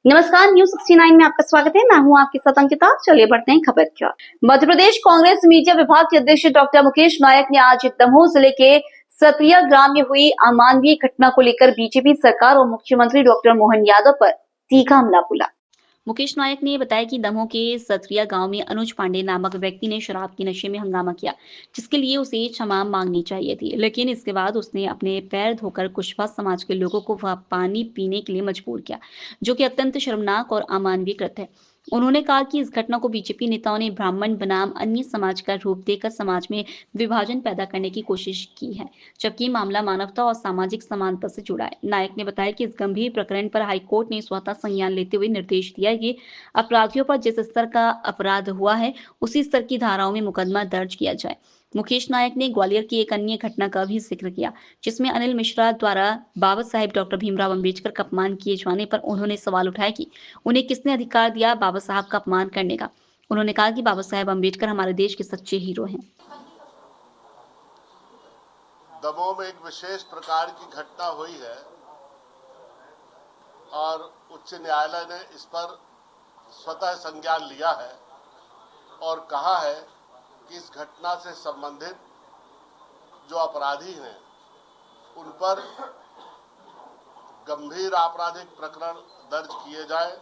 नमस्कार, न्यूज 69 में आपका स्वागत है। मैं हूं आपके साथ अंकिता। चलिए बढ़ते हैं खबर की ओर। मध्य प्रदेश कांग्रेस मीडिया विभाग के अध्यक्ष डॉक्टर मुकेश नायक ने आज दमोह जिले के सतिया ग्राम में हुई अमानवीय घटना को लेकर बीजेपी सरकार और मुख्यमंत्री डॉक्टर मोहन यादव पर तीखा हमला बोला। मुकेश नायक ने बताया कि दमोह के सतरिया गांव में अनुज पांडे नामक व्यक्ति ने शराब के नशे में हंगामा किया, जिसके लिए उसे क्षमा मांगनी चाहिए थी, लेकिन इसके बाद उसने अपने पैर धोकर कुशवाहा समाज के लोगों को वह पानी पीने के लिए मजबूर किया, जो कि अत्यंत शर्मनाक और अमानवीय कृत्य है। उन्होंने कहा कि इस घटना को बीजेपी नेताओं ने ब्राह्मण बनाम अन्य समाज का रूप देकर समाज में विभाजन पैदा करने की कोशिश की है, जबकि मामला मानवता और सामाजिक समानता से जुड़ा है। नायक ने बताया कि इस गंभीर प्रकरण पर हाईकोर्ट ने स्वतः संज्ञान लेते हुए निर्देश दिया है कि अपराधियों पर जिस स्तर का अपराध हुआ है, उसी स्तर की धाराओं में मुकदमा दर्ज किया जाए। मुकेश नायक ने ग्वालियर की एक अन्य घटना का भी जिक्र किया, जिसमें अनिल मिश्रा द्वारा बाबा साहेब डॉक्टर भीमराव अंबेडकर का अपमान किए जाने पर उन्होंने सवाल उठाया कि उन्हें किसने अधिकार दिया बाबा साहब का अपमान करने का। उन्होंने कहा कि बाबा साहेब अंबेडकर हमारे देश के सच्चे हीरो हैं। दमोह में एक विशेष प्रकार की घटना हुई है और उच्च न्यायालय ने इस पर स्वतः संज्ञान लिया है और कहा है कि इस घटना से संबंधित जो अपराधी हैं उन पर गंभीर आपराधिक प्रकरण दर्ज किए जाए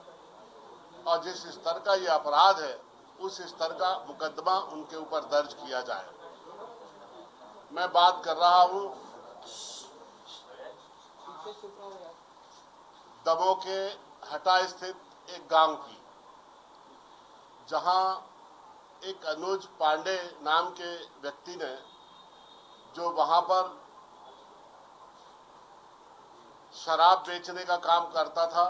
और जिस स्तर का ये अपराध है उस स्तर का मुकदमा उनके ऊपर दर्ज किया जाए। मैं बात कर रहा हूं दमोह के हटा स्थित एक गांव की, जहां एक अनुज पांडे नाम के व्यक्ति ने, जो वहां पर शराब बेचने का काम करता था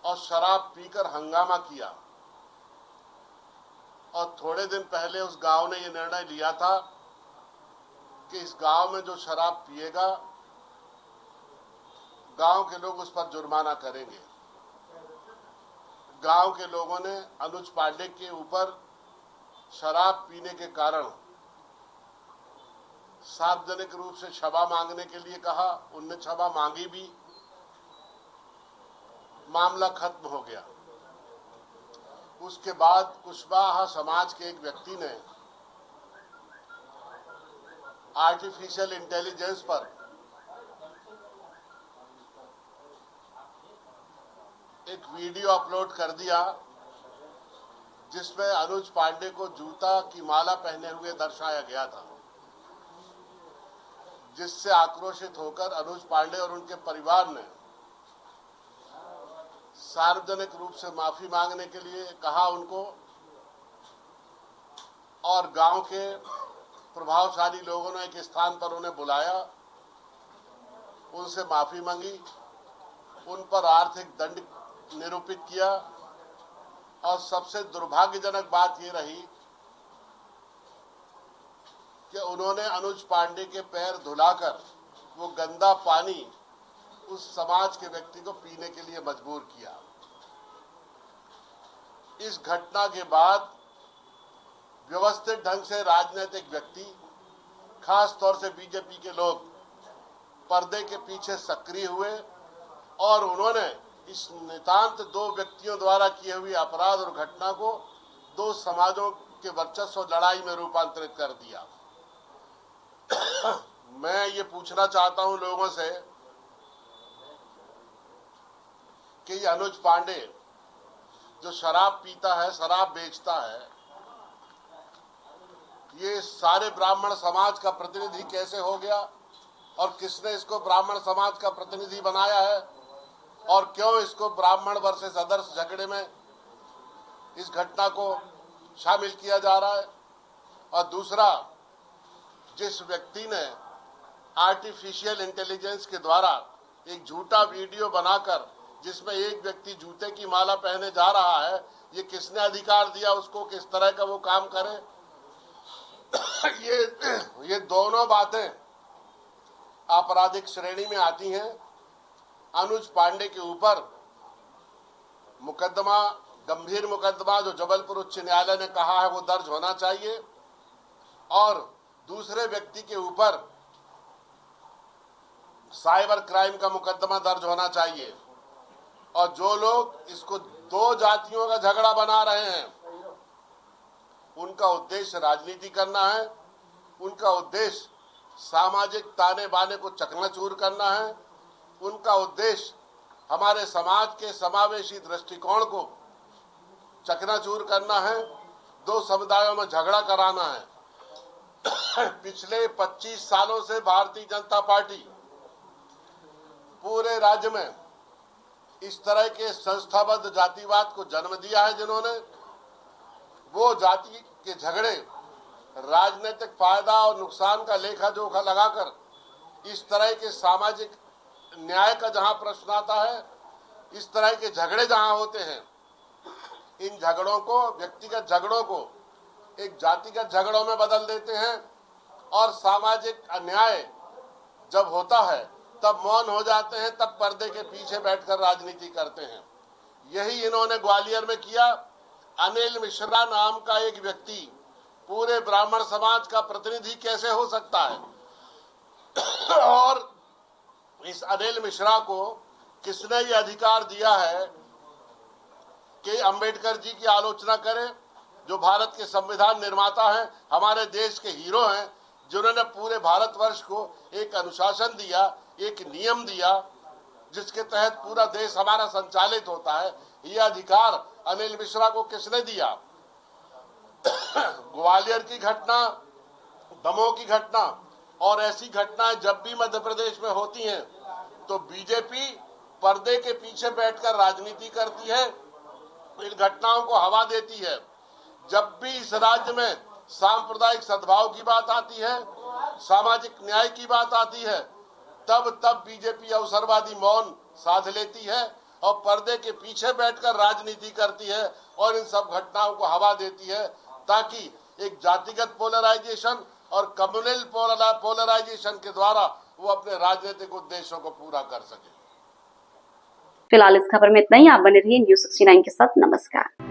और शराब पीकर हंगामा किया, और थोड़े दिन पहले उस गांव ने यह निर्णय लिया था कि इस गांव में जो शराब पिएगा गांव के लोग उस पर जुर्माना करेंगे। गांव के लोगों ने अनुज पांडे के ऊपर शराब पीने के कारण सार्वजनिक रूप से क्षमा मांगने के लिए कहा। उनने क्षमा मांगी भी, मामला खत्म हो गया। उसके बाद कुशवाहा समाज के एक व्यक्ति ने आर्टिफिशियल इंटेलिजेंस पर एक वीडियो अपलोड कर दिया, जिसमें अनुज पांडे को जूता की माला पहने हुए दर्शाया गया था, जिससे आक्रोशित होकर अनुज पांडे और उनके परिवार ने सार्वजनिक रूप से माफी मांगने के लिए कहा उनको, और गांव के प्रभावशाली लोगों ने एक स्थान पर उन्हें बुलाया, उनसे माफी मांगी, उन पर आर्थिक दंड निरूपित किया। और सबसे दुर्भाग्यजनक बात ये रही कि उन्होंने अनुज पांडे के पैर धुलाकर वो गंदा पानी उस समाज के व्यक्ति को पीने के लिए मजबूर किया। इस घटना के बाद व्यवस्थित ढंग से राजनीतिक व्यक्ति, खास तौर से बीजेपी के लोग, पर्दे के पीछे सक्रिय हुए और उन्होंने इस नितांत दो व्यक्तियों द्वारा किए हुए अपराध और घटना को दो समाजों के वर्चस्व लड़ाई में रूपांतरित कर दिया। मैं ये पूछना चाहता हूं लोगों से कि ये अनुज पांडे जो शराब पीता है, शराब बेचता है, ये सारे ब्राह्मण समाज का प्रतिनिधि कैसे हो गया और किसने इसको ब्राह्मण समाज का प्रतिनिधि बनाया है और क्यों इसको ब्राह्मण वर्सेस अदर्स झगड़े में इस घटना को शामिल किया जा रहा है। और दूसरा, जिस व्यक्ति ने आर्टिफिशियल इंटेलिजेंस के द्वारा एक झूठा वीडियो बनाकर जिसमें एक व्यक्ति जूते की माला पहने जा रहा है, ये किसने अधिकार दिया उसको किस तरह का वो काम करे। ये दोनों बातें आपराधिक श्रेणी में आती हैं। अनुज पांडे के ऊपर मुकदमा, गंभीर मुकदमा जो जबलपुर उच्च न्यायालय ने कहा है वो दर्ज होना चाहिए, और दूसरे व्यक्ति के ऊपर साइबर क्राइम का मुकदमा दर्ज होना चाहिए। और जो लोग इसको दो जातियों का झगड़ा बना रहे हैं, उनका उद्देश्य राजनीति करना है, उनका उद्देश्य सामाजिक ताने बाने को चकनाचूर करना है, उनका उद्देश्य हमारे समाज के समावेशी दृष्टिकोण को चकनाचूर करना है, दो समुदायों में झगड़ा कराना है। पिछले 25 सालों से भारतीय जनता पार्टी पूरे राज्य में इस तरह के संस्थाबद्ध जातिवाद को जन्म दिया है, जिन्होंने वो जाति के झगड़े राजनीतिक फायदा और नुकसान का लेखा जोखा लगाकर इस तरह के सामाजिक न्याय का जहां प्रश्न आता है, इस तरह के झगड़े जहां होते हैं, इन झगड़ों को, व्यक्तिगत झगड़ों को एक जातिगत झगड़ों में बदल देते हैं और सामाजिक अन्याय जब होता है तब मौन हो जाते हैं, तब पर्दे के पीछे बैठकर राजनीति करते हैं। यही इन्होंने ग्वालियर में किया। अनिल मिश्रा नाम का एक व्यक्ति पूरे ब्राह्मण समाज का प्रतिनिधि कैसे हो सकता है? और इस अनिल मिश्रा को किसने ये अधिकार दिया है कि अंबेडकर जी की आलोचना करे, जो भारत के संविधान निर्माता हैं, हमारे देश के हीरो हैं, जिन्होंने पूरे भारतवर्ष को एक अनुशासन दिया, एक नियम दिया, जिसके तहत पूरा देश हमारा संचालित होता है। यह अधिकार अनिल मिश्रा को किसने दिया? ग्वालियर की घटना, दमोह की घटना और ऐसी घटनाएं जब भी मध्य प्रदेश में होती हैं तो बीजेपी पर्दे के पीछे बैठकर राजनीति करती है, इन घटनाओं को हवा देती है। जब भी इस राज्य में सांप्रदायिक सद्भाव की बात आती है, सामाजिक न्याय की बात आती है, तब बीजेपी अवसरवादी मौन साध लेती है और पर्दे के पीछे बैठकर राजनीति करती है और इन सब घटनाओं को हवा देती है, ताकि एक जातिगत पोलराइजेशन और कम्युनल पोलराइजेशन के द्वारा वो अपने राजनीतिक उद्देश्यों को पूरा कर सके। फिलहाल इस खबर में इतना ही। आप बने रहिए न्यूज़ 69 के साथ। नमस्कार।